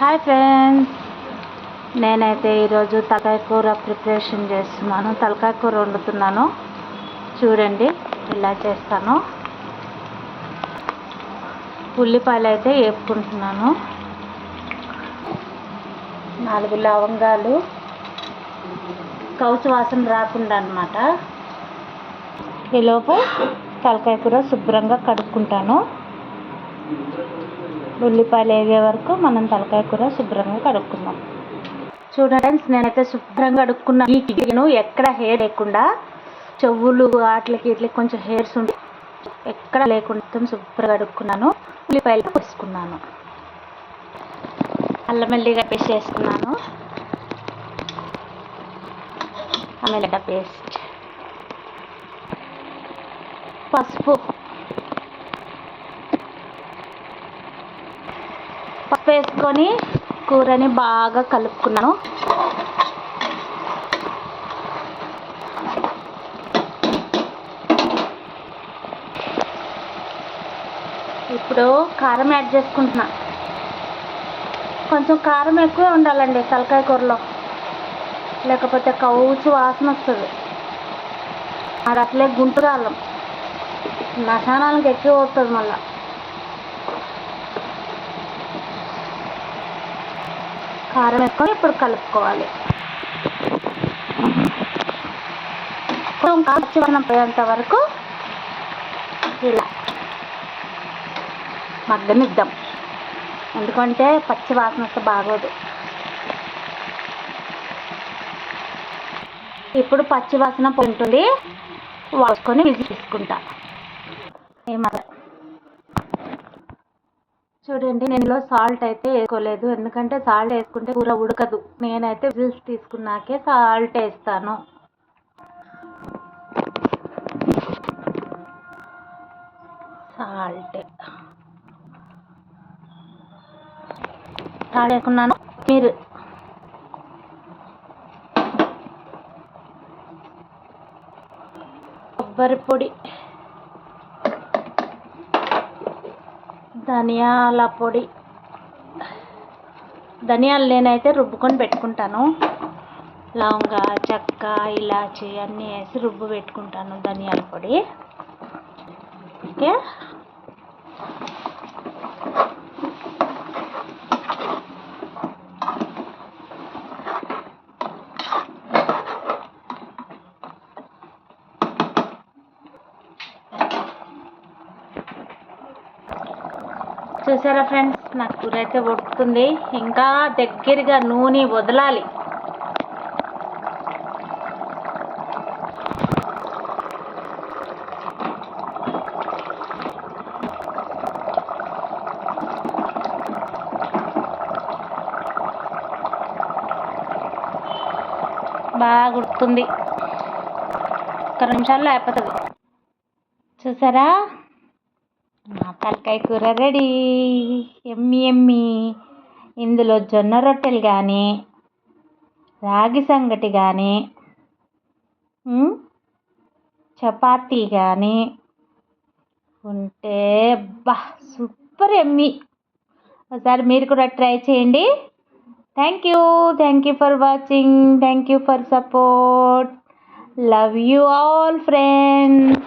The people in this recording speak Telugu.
హాయ్ ఫ్రెండ్స్, నేనైతే ఈరోజు తలకాయ కూర ప్రిపరేషన్ చేస్తున్నాను. తలకాయ కూర వండుతున్నాను. చూడండి ఇలా చేస్తాను. ఉల్లిపాయలు అయితే వేపుకుంటున్నాను. 4 లవంగాలు, కౌసు వాసన రాకుండా అన్నమాట. ఈలోపు తలకాయ కూర శుభ్రంగా కడుక్కుంటాను. ఉల్లిపాయలు వేగే వరకు మనం తలకాయ కూర శుభ్రంగా కడుక్కుందాం. చూడండి, నేనైతే శుభ్రంగా కడుక్కున్నాను. ఈ ఎక్కడ హెయిర్ లేకుండా, చెవులు వాటికి ఇట్లకి కొంచెం హెయిర్స్ ఉండి ఎక్కడ లేకుండా శుభ్రంగా కడుక్కున్నాను. ఉల్లిపాయలు వేసుకున్నాను. అల్లం వెల్లిగడ్డ పేస్ట్ వేసుకున్నాను. అల్లం పేస్ట్, పసుపు వేసుకొని కూరని బాగా కలుపుకున్నాను. ఇప్పుడు కారం యాడ్ చేసుకుంటున్నా. కొంచెం కారం ఎక్కువ ఉండాలండి తలకాయ కూరలో, లేకపోతే కౌచు వాసన వస్తుంది. అది అసలే గుంటురాలం, మసాలాలకు ఎక్కువ అవుతుంది. మళ్ళీ కారం ఎక్కువ. ఇప్పుడు కలుపుకోవాలి. పచ్చివర్ణం పోయేంత వరకు ఇలా మగ్గనిద్దాం, ఎందుకంటే పచ్చి వాసన వస్తే బాగోదు. ఇప్పుడు పచ్చి వాసన పోతుంది. వాడుకొని విజిల్ తీసుకుంటా. చూడండి, నేను సాల్ట్ అయితే వేసుకోలేదు, ఎందుకంటే సాల్ట్ వేసుకుంటే కూర ఉడకదు. నేనైతే విజిల్స్ తీసుకున్నాకే సాల్ట్ వేస్తాను. సాల్ట్ వేసుకున్నాను. మీరు కొబ్బరి పొడి, ధనియాల పొడి. ధనియాలు నేనైతే రుబ్బుకొని పెట్టుకుంటాను. లవంగ, చెక్క, ఇలాచి అన్నీ వేసి రుబ్బు పెట్టుకుంటాను ధనియాల పొడి. ఓకే, చూసారా ఫ్రెండ్స్, నా కూర అయితే ఉడుకుతుంది. ఇంకా దగ్గరగా నూనె వదలాలి. బాగా ఉడుకుతుంది. 1 నిమిషాల్లో అయిపోతుంది. చూసారా, మా తలకాయ కూర రెడీ. ఎమ్మి ఎమ్మి. ఇందులో జొన్న రొట్టెలు కానీ, రాగి సంగటి కానీ, చపాతీ కానీ ఉంటే బా సూపర్ ఎమ్మి. ఒకసారి మీరు కూడా ట్రై చేయండి. Thank you for watching. Thank you for support. Love you all friends.